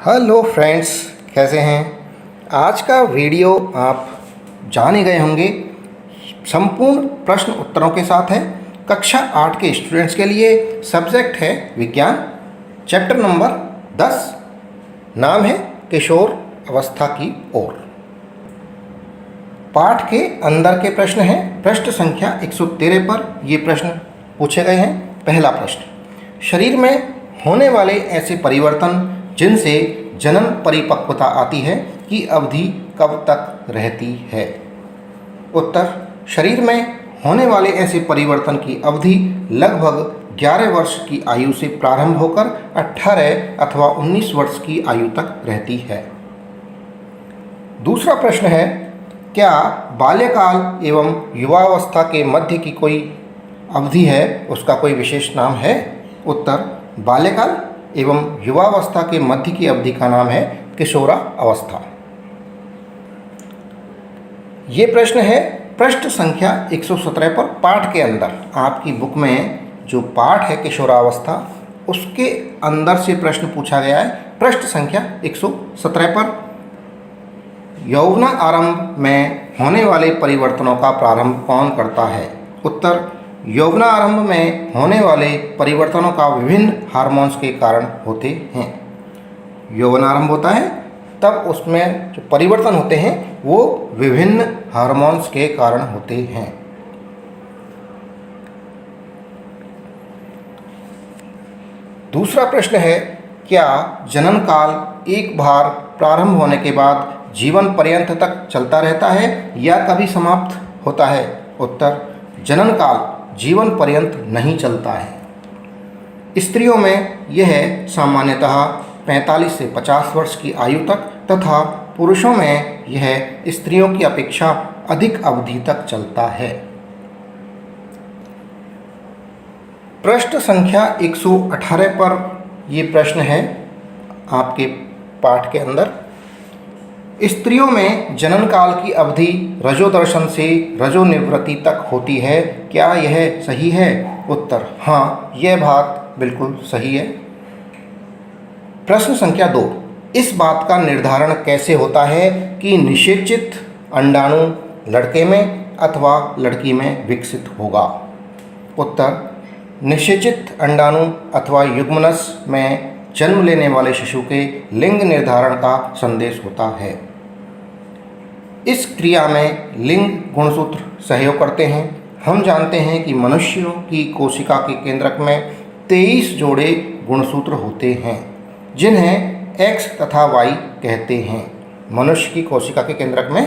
Hello friends, कैसे हैं। आज का वीडियो आप जान ही गए होंगे, संपूर्ण प्रश्न उत्तरों के साथ है। कक्षा 8 के स्टूडेंट्स के लिए सब्जेक्ट है विज्ञान, चैप्टर नंबर 10, नाम है किशोर अवस्था की ओर। पाठ के अंदर के प्रश्न हैं। पृष्ठ संख्या 113 पर ये प्रश्न पूछे गए हैं। पहला प्रश्न, शरीर में होने वाले ऐसे परिवर्तन जिनसे जनन परिपक्वता आती है की अवधि कब तक रहती है। उत्तर, शरीर में होने वाले ऐसे परिवर्तन की अवधि लगभग 11 वर्ष की आयु से प्रारंभ होकर 18 अथवा 19 वर्ष की आयु तक रहती है। दूसरा प्रश्न है, क्या बाल्यकाल एवं युवावस्था के मध्य की कोई अवधि है, उसका कोई विशेष नाम है। उत्तर, बाल्यकाल एवं युवावस्था के मध्य की अवधि का नाम है किशोरावस्था। ये प्रश्न है पृष्ठ संख्या 117 पर। पाठ के अंदर आपकी बुक में जो पाठ है किशोरावस्था, उसके अंदर से प्रश्न पूछा गया है। पृष्ठ संख्या 117 पर, यौवन आरंभ में होने वाले परिवर्तनों का प्रारंभ कौन करता है। उत्तर, यौवन आरंभ में होने वाले परिवर्तनों का विभिन्न हार्मोन्स के कारण होते हैं। यौवन आरंभ होता है तब उसमें जो परिवर्तन होते हैं वो विभिन्न हार्मोन्स के कारण होते हैं। दूसरा प्रश्न है, क्या जनन काल एक बार प्रारंभ होने के बाद जीवन पर्यंत तक चलता रहता है या कभी समाप्त होता है। उत्तर, जनन काल जीवन पर्यंत नहीं चलता है। स्त्रियों में यह सामान्यतः 45 से 50 वर्ष की आयु तक तथा पुरुषों में यह स्त्रियों की अपेक्षा अधिक अवधि तक चलता है। पृष्ठ संख्या 118 पर यह प्रश्न है आपके पाठ के अंदर, स्त्रियों में जनन काल की अवधि रजोदर्शन से रजोनिवृत्ति तक होती है, क्या यह सही है। उत्तर, हाँ, यह बात बिल्कुल सही है। प्रश्न संख्या 2, इस बात का निर्धारण कैसे होता है कि निषेचित अंडाणु लड़के में अथवा लड़की में विकसित होगा। उत्तर, निषेचित अंडाणु अथवा युग्मनस में जन्म लेने वाले शिशु के लिंग निर्धारण का संदेश होता है। इस क्रिया में लिंग गुणसूत्र सहयोग करते हैं। हम जानते हैं कि मनुष्यों की कोशिका के केंद्रक में 23 जोड़े गुणसूत्र होते हैं जिन्हें X तथा Y कहते हैं। मनुष्य की कोशिका के केंद्रक में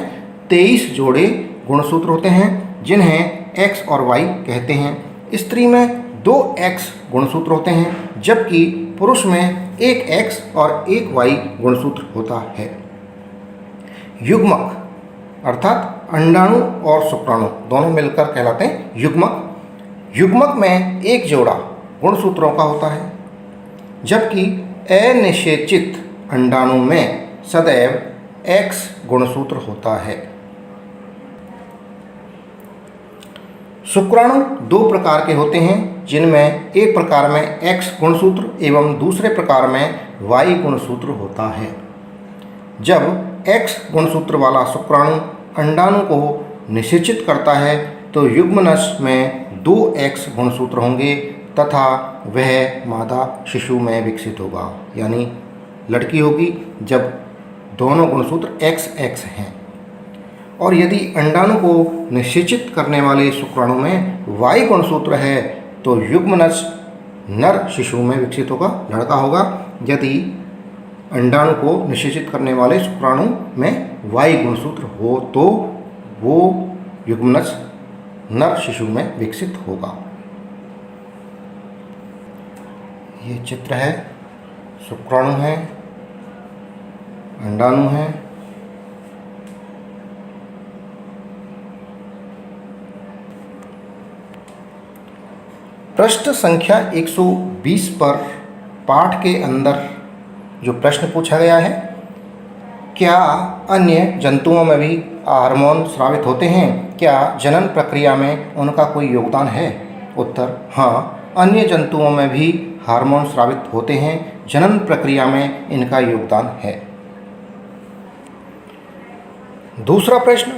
23 जोड़े गुणसूत्र होते हैं जिन्हें X और Y कहते हैं। स्त्री में 2 X गुणसूत्र होते हैं जबकि पुरुष में 1 X और 1 Y गुणसूत्र होता है। युग्मक अर्थात अंडाणु और शुक्राणु दोनों मिलकर कहलाते हैं युग्मक। युग्मक में 1 जोड़ा गुणसूत्रों का होता है जबकि अनिषेचित अंडाणु में सदैव X गुणसूत्र होता है। शुक्राणु 2 प्रकार के होते हैं जिनमें एक प्रकार में X गुणसूत्र एवं दूसरे प्रकार में Y गुणसूत्र होता है। जब X गुणसूत्र वाला शुक्राणु अंडाणु को निषेचित करता है तो युग्मनस में 2 X गुणसूत्र होंगे तथा वह मादा शिशु में विकसित होगा, यानी लड़की होगी जब दोनों गुणसूत्र XX हैं। और यदि अंडाणु को निषेचित करने वाले शुक्राणु में Y गुणसूत्र है तो युग्मनस नर शिशु में विकसित होगा, लड़का होगा। यदि अंडाणु को निषेचित करने वाले शुक्राणु में Y गुणसूत्र हो तो वो युग्मनस नर शिशु में विकसित होगा। ये चित्र है, शुक्राणु है, अंडाणु है। पृष्ठ संख्या 120 पर पाठ के अंदर जो प्रश्न पूछा गया है, क्या अन्य जंतुओं में भी हार्मोन स्रावित होते हैं, क्या जनन प्रक्रिया में उनका कोई योगदान है। उत्तर, हाँ, अन्य जंतुओं में भी हार्मोन स्रावित होते हैं। जनन प्रक्रिया में इनका योगदान है। दूसरा प्रश्न,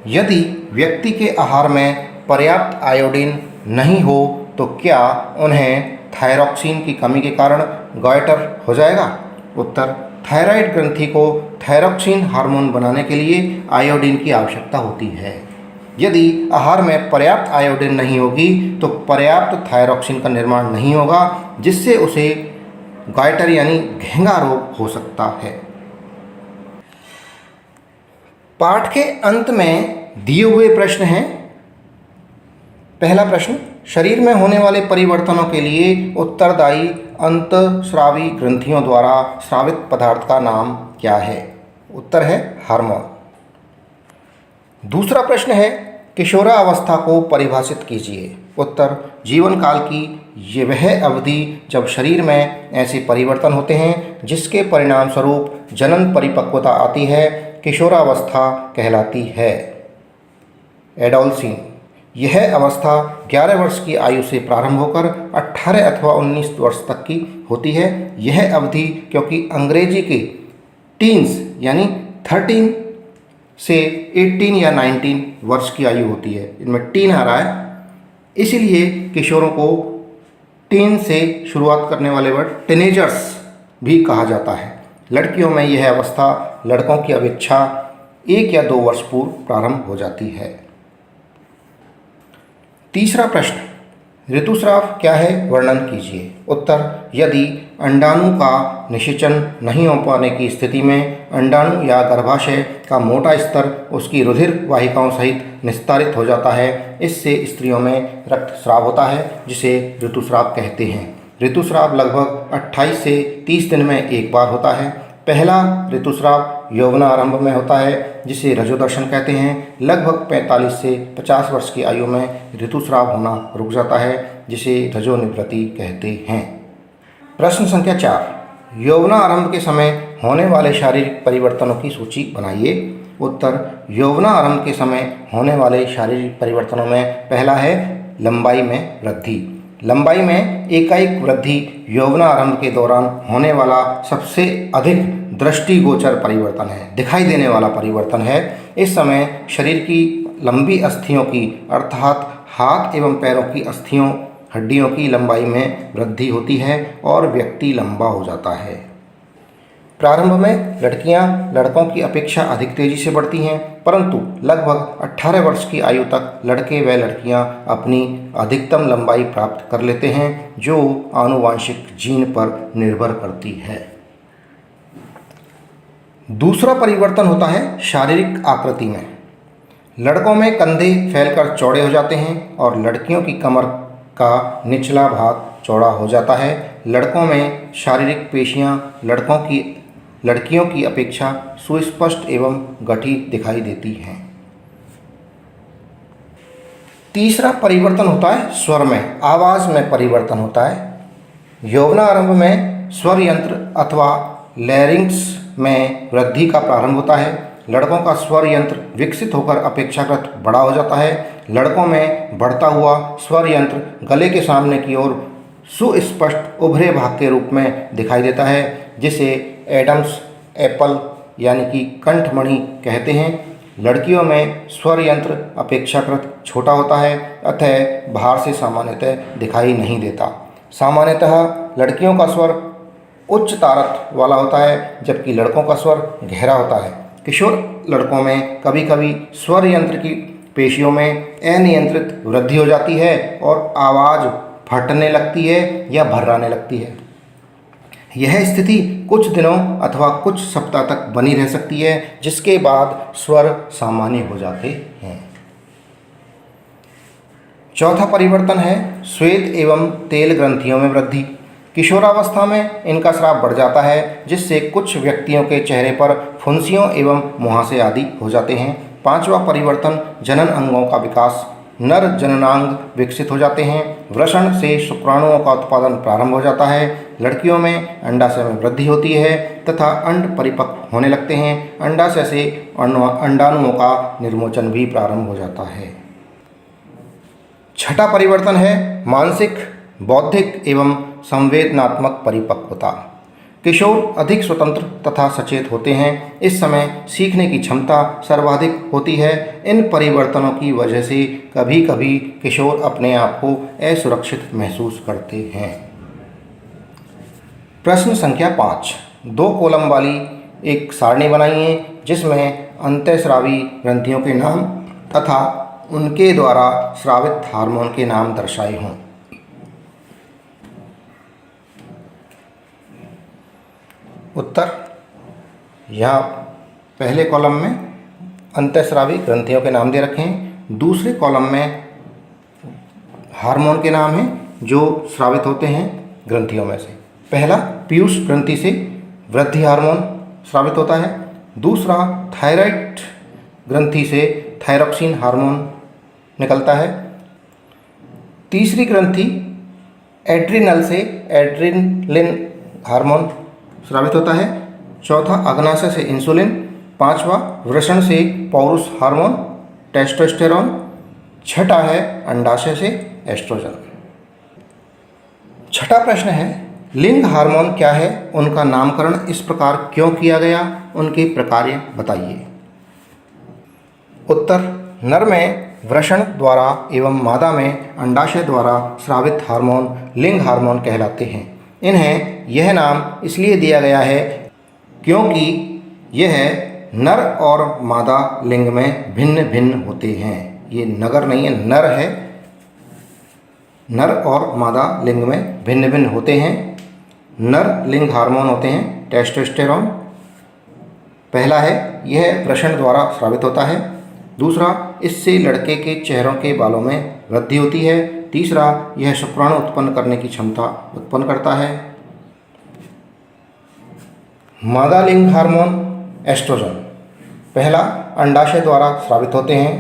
यदि व्यक्ति के आहार में पर्याप्त आयोडीन नहीं हो तो क्या उन्हें थायरॉक्सिन की कमी के कारण गॉइटर हो जाएगा? उत्तर, थायराइड ग्रंथि को थायरॉक्सिन हार्मोन बनाने के लिए आयोडीन की आवश्यकता होती है। यदि आहार में पर्याप्त आयोडीन नहीं होगी तो पर्याप्त थायरॉक्सिन का निर्माण नहीं होगा, जिससे उसे गॉइटर यानी घेंगा रोग हो सकता है। पाठ के अंत में दिए हुए प्रश्न हैं। पहला प्रश्न, शरीर में होने वाले परिवर्तनों के लिए उत्तरदायी अंतःस्रावी ग्रंथियों द्वारा स्रावित पदार्थ का नाम क्या है? उत्तर है हार्मोन। दूसरा प्रश्न है, किशोरावस्था को परिभाषित कीजिए। उत्तर, जीवन काल की ये वह अवधि जब शरीर में ऐसे परिवर्तन होते हैं जिसके परिणाम स्वरूप जनन परिपक्वता आती है, किशोरावस्था कहलाती है। एडोलसेंस, यह अवस्था 11 वर्ष की आयु से प्रारंभ होकर 18 अथवा 19 वर्ष तक की होती है। यह अवधि क्योंकि अंग्रेजी के टीन्स यानी 13 से 18 या 19 वर्ष की आयु होती है, इनमें टीन आ रहा है, इसीलिए किशोरों को टीन से शुरुआत करने वाले वर्ड टीनेजर्स भी कहा जाता है। लड़कियों में यह अवस्था लड़कों की अपेक्षा 1 या 2 वर्ष पूर्व प्रारंभ हो जाती है। तीसरा प्रश्न, ऋतुस्राव क्या है, वर्णन कीजिए। उत्तर, यदि अंडाणु का निषेचन नहीं हो पाने की स्थिति में अंडाणु या गर्भाशय का मोटा स्तर उसकी रुधिर वाहिकाओं सहित निस्तारित हो जाता है, इससे स्त्रियों में रक्तस्राव होता है, जिसे ऋतुस्राव कहते हैं। ऋतुस्राव लगभग 28 से 30 दिन में एक बार होता है। पहला ऋतुस्राव यौवनारंभ में होता है, जिसे रजोदर्शन कहते हैं। लगभग 45 से 50 वर्ष की आयु में ऋतुस्राव होना रुक जाता है, जिसे रजोनिवृत्ति कहते हैं। प्रश्न संख्या 4, यौवनारंभ के समय होने वाले शारीरिक परिवर्तनों की सूची बनाइए। उत्तर, यौवनारंभ के समय होने वाले शारीरिक परिवर्तनों में पहला है लंबाई में वृद्धि। लंबाई में एकाएक वृद्धि यौवनारंभ के दौरान होने वाला सबसे अधिक दृष्टिगोचर परिवर्तन है, दिखाई देने वाला परिवर्तन है। इस समय शरीर की लंबी अस्थियों की अर्थात हाथ एवं पैरों की अस्थियों हड्डियों की लंबाई में वृद्धि होती है और व्यक्ति लंबा हो जाता है। प्रारंभ में लड़कियां लड़कों की अपेक्षा अधिक तेजी से बढ़ती हैं, परंतु लगभग 18 वर्ष की आयु तक लड़के व लड़कियां अपनी अधिकतम लंबाई प्राप्त कर लेते हैं, जो आनुवांशिक जीन पर निर्भर करती है। दूसरा परिवर्तन होता है शारीरिक आकृति में। लड़कों में कंधे फैलकर चौड़े हो जाते हैं और लड़कियों की कमर का निचला भाग चौड़ा हो जाता है। लड़कों में शारीरिक पेशियां लड़कियों की अपेक्षा सुस्पष्ट एवं गठित दिखाई देती हैं। तीसरा परिवर्तन होता है स्वर में, आवाज़ में परिवर्तन होता है। यौवनारंभ में स्वर यंत्र अथवा लैरिंक्स में वृद्धि का प्रारंभ होता है। लड़कों का स्वर यंत्र विकसित होकर अपेक्षाकृत बड़ा हो जाता है। लड़कों में बढ़ता हुआ स्वर यंत्र गले के सामने की ओर सुस्पष्ट उभरे भाग के रूप में दिखाई देता है, जिसे एडम्स एप्पल यानी कि कंठमणि कहते हैं। लड़कियों में स्वर यंत्र अपेक्षाकृत छोटा होता है, अतः बाहर से सामान्यतः दिखाई नहीं देता। सामान्यतः लड़कियों का स्वर उच्च तारत वाला होता है, जबकि लड़कों का स्वर गहरा होता है। किशोर लड़कों में कभी कभी स्वर यंत्र की पेशियों में अनियंत्रित वृद्धि हो जाती है और आवाज़ फटने लगती है या भर्राने लगती है। यह स्थिति कुछ दिनों अथवा कुछ सप्ताह तक बनी रह सकती है, जिसके बाद स्वर सामान्य हो जाते हैं। चौथा परिवर्तन है श्वेत एवं तेल ग्रंथियों में वृद्धि। किशोरावस्था में इनका स्राव बढ़ जाता है, जिससे कुछ व्यक्तियों के चेहरे पर फुंसियों एवं मुहासे आदि हो जाते हैं। पांचवा परिवर्तन जनन अंगों का विकास। नर जननांग विकसित हो जाते हैं। वृषण से शुक्राणुओं का उत्पादन प्रारंभ हो जाता है। लड़कियों में अंडाशय में वृद्धि होती है तथा अंड परिपक्व होने लगते हैं। अंडाशय से अंडाणुओं का निर्मोचन भी प्रारंभ हो जाता है। छठा परिवर्तन है मानसिक, बौद्धिक एवं संवेदनात्मक परिपक्वता। किशोर अधिक स्वतंत्र तथा सचेत होते हैं। इस समय सीखने की क्षमता सर्वाधिक होती है। इन परिवर्तनों की वजह से कभी कभी किशोर अपने आप को असुरक्षित महसूस करते हैं। प्रश्न संख्या 5, 2 कॉलम वाली एक सारणी बनाइए जिसमें अंतःस्रावी ग्रंथियों के नाम तथा उनके द्वारा स्रावित हार्मोन के नाम दर्शाए हों। उत्तर, यहाँ पहले कॉलम में अंतःस्रावी ग्रंथियों के नाम दे रखे हैं, दूसरे कॉलम में हार्मोन के नाम हैं जो स्रावित होते हैं ग्रंथियों में से। पहला पीयूष ग्रंथि से वृद्धि हार्मोन स्रावित होता है, दूसरा थायराइड ग्रंथि से थायरोक्सिन हार्मोन निकलता है, तीसरी ग्रंथि एड्रिनल से एड्रिनलिन हार्मोन स्रावित होता है, चौथा अग्नाशय से इंसुलिन, पांचवा वृषण से पौरुष हार्मोन टेस्टोस्टेरोन, छठा है अंडाशय से एस्ट्रोजन। छठा प्रश्न है, लिंग हार्मोन क्या है, उनका नामकरण इस प्रकार क्यों किया गया, उनके प्रकार्य बताइए। उत्तर, नर में वृषण द्वारा एवं मादा में अंडाशय द्वारा स्रावित हार्मोन लिंग हार्मोन कहलाते हैं। इन्हें यह नाम इसलिए दिया गया है क्योंकि यह नर और मादा लिंग में भिन्न भिन्न होते हैं। ये नगर नहीं है, नर है, नर और मादा लिंग में भिन्न भिन्न होते हैं। नर लिंग हार्मोन होते हैं टेस्टोस्टेरोन, पहला है यह वृषण द्वारा स्रावित होता है, दूसरा इससे लड़के के चेहरों के बालों में वृद्धि होती है, तीसरा यह शुक्राणु उत्पन्न करने की क्षमता उत्पन्न करता है। मादा लिंग हार्मोन एस्ट्रोजन, पहला अंडाशय द्वारा स्रावित होते हैं,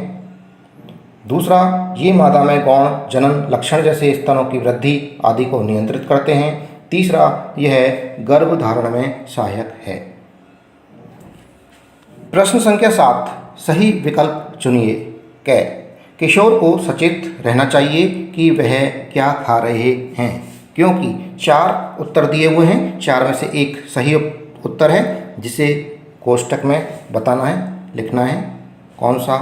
दूसरा ये मादा में गौण जनन लक्षण जैसे स्तनों की वृद्धि आदि को नियंत्रित करते हैं, तीसरा यह गर्भधारण में सहायक है। प्रश्न संख्या 7, सही विकल्प चुनिए। क, किशोर को सचेत रहना चाहिए कि वह क्या खा रहे हैं, क्योंकि 4 उत्तर दिए हुए हैं, 4 में से एक सही उत्तर है जिसे कोष्टक में बताना है, लिखना है कौन सा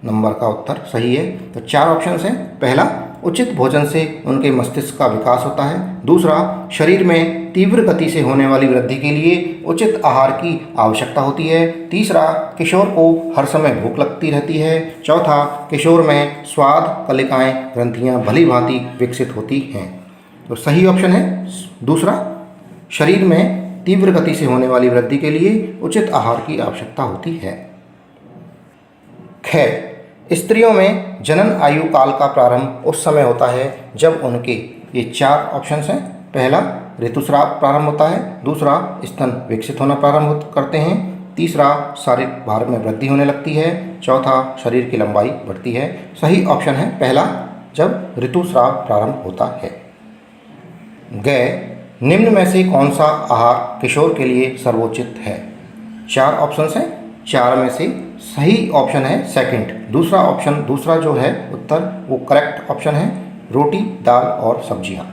नंबर का उत्तर सही है। तो 4 ऑप्शन हैं। पहला, उचित भोजन से उनके मस्तिष्क का विकास होता है, दूसरा शरीर में तीव्र गति से होने वाली वृद्धि के लिए उचित आहार की आवश्यकता होती है, तीसरा किशोर को हर समय भूख लगती रहती है, चौथा किशोर में स्वाद कलिकाएं ग्रंथियां भली भांति विकसित होती हैं। तो सही ऑप्शन है दूसरा, शरीर में तीव्र गति से होने वाली वृद्धि के लिए उचित आहार की आवश्यकता होती है। ख, स्त्रियों में जनन आयु काल का प्रारंभ उस समय होता है जब उनके, ये 4 ऑप्शंस हैं, पहला ऋतुस्राव प्रारंभ होता है, दूसरा स्तन विकसित होना प्रारंभ करते हैं, तीसरा शारीरिक भार में वृद्धि होने लगती है, चौथा शरीर की लंबाई बढ़ती है। सही ऑप्शन है पहला, जब ऋतुस्राव प्रारंभ होता है। ग, निम्न में से कौन सा आहार किशोर के लिए सर्वोचित है। 4 ऑप्शंस हैं, 4 में से सही ऑप्शन है सेकंड, दूसरा ऑप्शन, दूसरा जो है उत्तर वो करेक्ट ऑप्शन है, रोटी दाल और सब्जियां।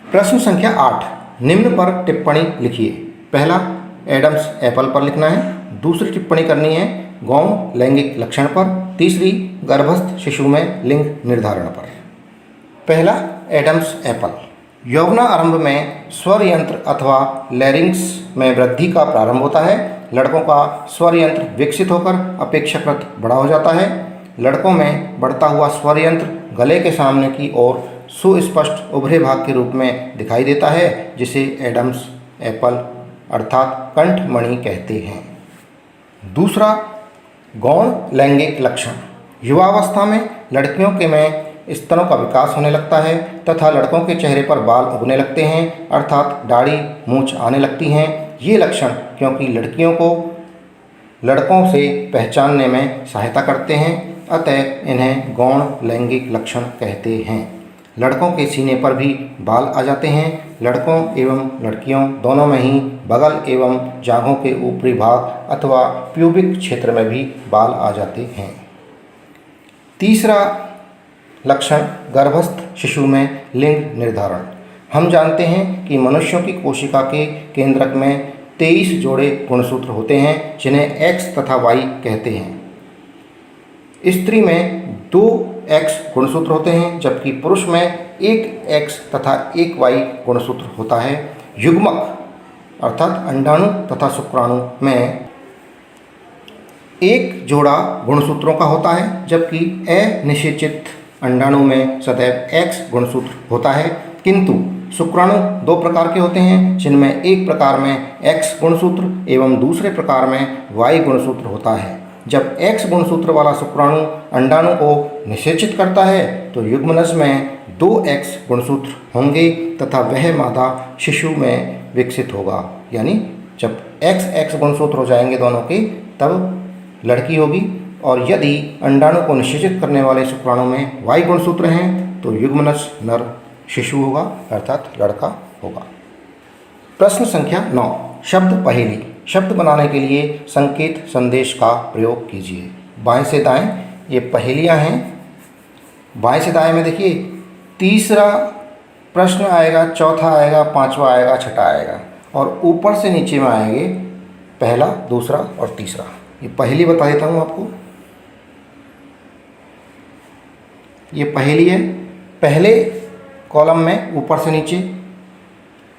प्रश्न संख्या 8, निम्न पर टिप्पणी लिखिए। पहला, एडम्स एप्पल पर लिखना है, दूसरी टिप्पणी करनी है गौण लैंगिक लक्षण पर, तीसरी गर्भस्थ शिशु में लिंग निर्धारण पर। पहला, एडम्स एप्पल। यौवनारंभ में स्वर यंत्र अथवा लैरिंक्स में वृद्धि का प्रारंभ होता है। लड़कों का स्वर यंत्र विकसित होकर अपेक्षाकृत बड़ा हो जाता है। लड़कों में बढ़ता हुआ स्वर यंत्र गले के सामने की ओर सुस्पष्ट उभरे भाग के रूप में दिखाई देता है, जिसे एडम्स एप्पल अर्थात कंठमणि कहते हैं। दूसरा, गौण लैंगिक लक्षण। युवावस्था में लड़कियों के में स्तनों का विकास होने लगता है तथा लड़कों के चेहरे पर बाल उगने लगते हैं, अर्थात दाढ़ी मूंछ आने लगती हैं। ये लक्षण क्योंकि लड़कियों को लड़कों से पहचानने में सहायता करते हैं, अतः इन्हें गौण लैंगिक लक्षण कहते हैं। लड़कों के सीने पर भी बाल आ जाते हैं। लड़कों एवं लड़कियों दोनों में ही बगल एवं जांघों के ऊपरी भाग अथवा प्यूबिक क्षेत्र में भी बाल आ जाते हैं। तीसरा, लक्षण गर्भस्थ शिशु में लिंग निर्धारण। हम जानते हैं कि मनुष्यों की कोशिका के केंद्रक में 23 जोड़े गुणसूत्र होते हैं जिन्हें X तथा Y कहते हैं। स्त्री में 2 X गुणसूत्र होते हैं जबकि पुरुष में 1 X तथा 1 Y गुणसूत्र होता है। युग्मक अर्थात अंडाणु तथा शुक्राणु में 1 जोड़ा गुणसूत्रों का होता है जबकि अनिषेचित अंडाणु में सदैव X गुणसूत्र होता है, किंतु शुक्राणु 2 प्रकार के होते हैं जिनमें एक प्रकार में X गुणसूत्र एवं दूसरे प्रकार में Y गुणसूत्र होता है। जब X गुणसूत्र वाला शुक्राणु अंडाणु को निषेचित करता है तो युग्मनज में 2 X गुणसूत्र होंगे तथा वह मादा शिशु में विकसित होगा। यानी जब XX गुणसूत्र हो जाएंगे दोनों के तब लड़की होगी, और यदि अंडाणु को निषेचित करने वाले शुक्राणु में Y गुणसूत्र हैं तो युग्मनज नर शिशु होगा अर्थात लड़का होगा। प्रश्न संख्या 9। शब्द पहेली। शब्द बनाने के लिए संकेत संदेश का प्रयोग कीजिए। बाएं से दाएं ये पहेलियां हैं। बाएं से दाएं में देखिए तीसरा प्रश्न आएगा, चौथा आएगा, पांचवा आएगा, छठा आएगा, और ऊपर से नीचे में आएंगे पहला, दूसरा और तीसरा। ये पहेली बता देता हूँ आपको। ये पहेली है। पहले कॉलम में ऊपर से नीचे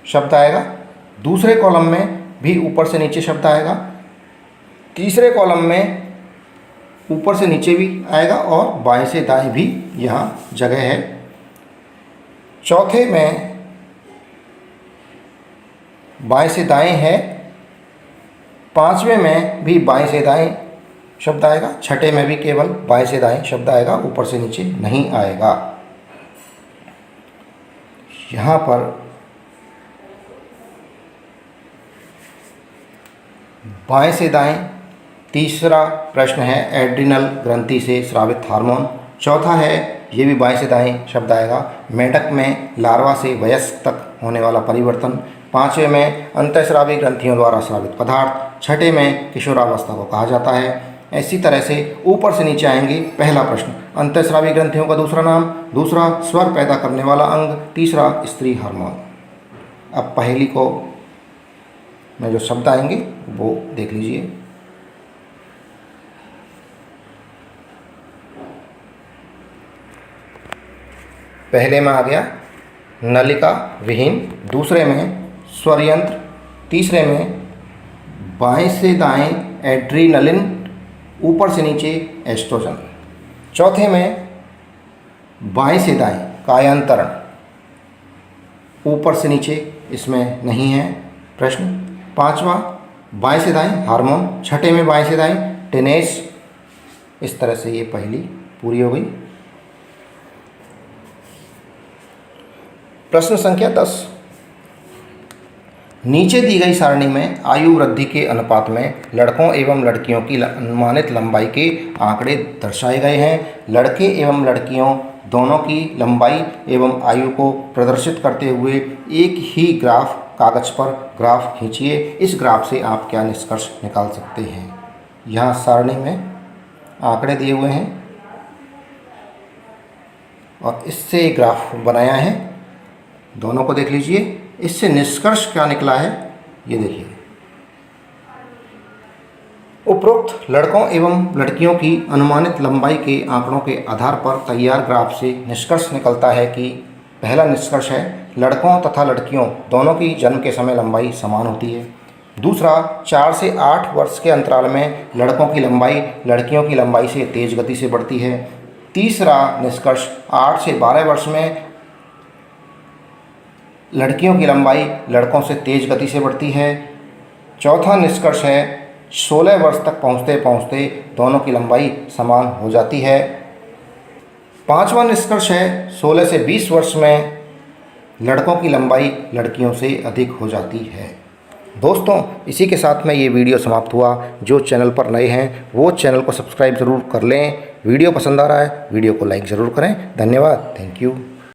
शब्द आएगा, दूसरे कॉलम में भी ऊपर से नीचे शब्द आएगा, तीसरे कॉलम में ऊपर से नीचे भी आएगा और बाएं से दाएं भी यहाँ जगह है। चौथे में बाएं से दाएं है, पांचवें में भी बाएं से दाएं शब्द आएगा, छठे में भी केवल बाएं से दाएं शब्द आएगा, ऊपर से नीचे नहीं आएगा। यहाँ पर बाएं से दाएं तीसरा प्रश्न है एड्रिनल ग्रंथि से स्रावित हार्मोन। चौथा है ये भी बाएं से दाएं शब्द आएगा, मेंढक में लार्वा से वयस्क तक होने वाला परिवर्तन। पांचवें में अंतःस्रावी ग्रंथियों द्वारा स्रावित पदार्थ। छठे में किशोरावस्था को कहा जाता है। इसी तरह से ऊपर से नीचे आएंगे। पहला प्रश्न अंतःस्रावी ग्रंथियों का दूसरा नाम, दूसरा स्वर पैदा करने वाला अंग, तीसरा स्त्री हार्मोन। अब पहेली को में जो शब्द आएंगे वो देख लीजिए। पहले में आ गया नलिका विहीन, दूसरे में स्वर यंत्र, तीसरे में बाएं से दाएं एड्रीनलिन, ऊपर से नीचे एस्ट्रोजन, चौथे में बाएं से दाएं कायांतरण, ऊपर से नीचे इसमें नहीं है प्रश्न। पांचवा बाएं से दाएं हार्मोन, छठे में बाएं से दाएं टेनेस। इस तरह से ये पहेली पूरी हो गई। प्रश्न संख्या 10। नीचे दी गई सारणी में आयु वृद्धि के अनुपात में लड़कों एवं लड़कियों की अनुमानित लंबाई के आंकड़े दर्शाए गए हैं। लड़के एवं लड़कियों दोनों की लंबाई एवं आयु को प्रदर्शित करते हुए एक ही ग्राफ कागज पर ग्राफ खींचिए। इस ग्राफ से आप क्या निष्कर्ष निकाल सकते हैं। यहाँ सारणी में आंकड़े दिए हुए हैं और इससे ग्राफ बनाया है, दोनों को देख लीजिए। इससे निष्कर्ष क्या निकला है ये देखिए। उपरोक्त लड़कों एवं लड़कियों की अनुमानित लंबाई के आंकड़ों के आधार पर तैयार ग्राफ से निष्कर्ष निकलता है कि पहला निष्कर्ष है लड़कों तथा लड़कियों दोनों की जन्म के समय लंबाई समान होती है। दूसरा 4 से 8 वर्ष के अंतराल में लड़कों की लंबाई लड़कियों की लंबाई से तेज गति से बढ़ती है। तीसरा निष्कर्ष 8 से 12 वर्ष में लड़कियों की लंबाई लड़कों से तेज गति से बढ़ती है। चौथा निष्कर्ष है 16 वर्ष तक पहुँचते पहुँचते दोनों की लंबाई समान हो जाती है। पांचवा निष्कर्ष है 16 से 20 वर्ष में लड़कों की लंबाई लड़कियों से अधिक हो जाती है। दोस्तों, इसी के साथ में ये वीडियो समाप्त हुआ। जो चैनल पर नए हैं वो चैनल को सब्सक्राइब ज़रूर कर लें। वीडियो पसंद आ रहा है वीडियो को लाइक ज़रूर करें। धन्यवाद। Thank you.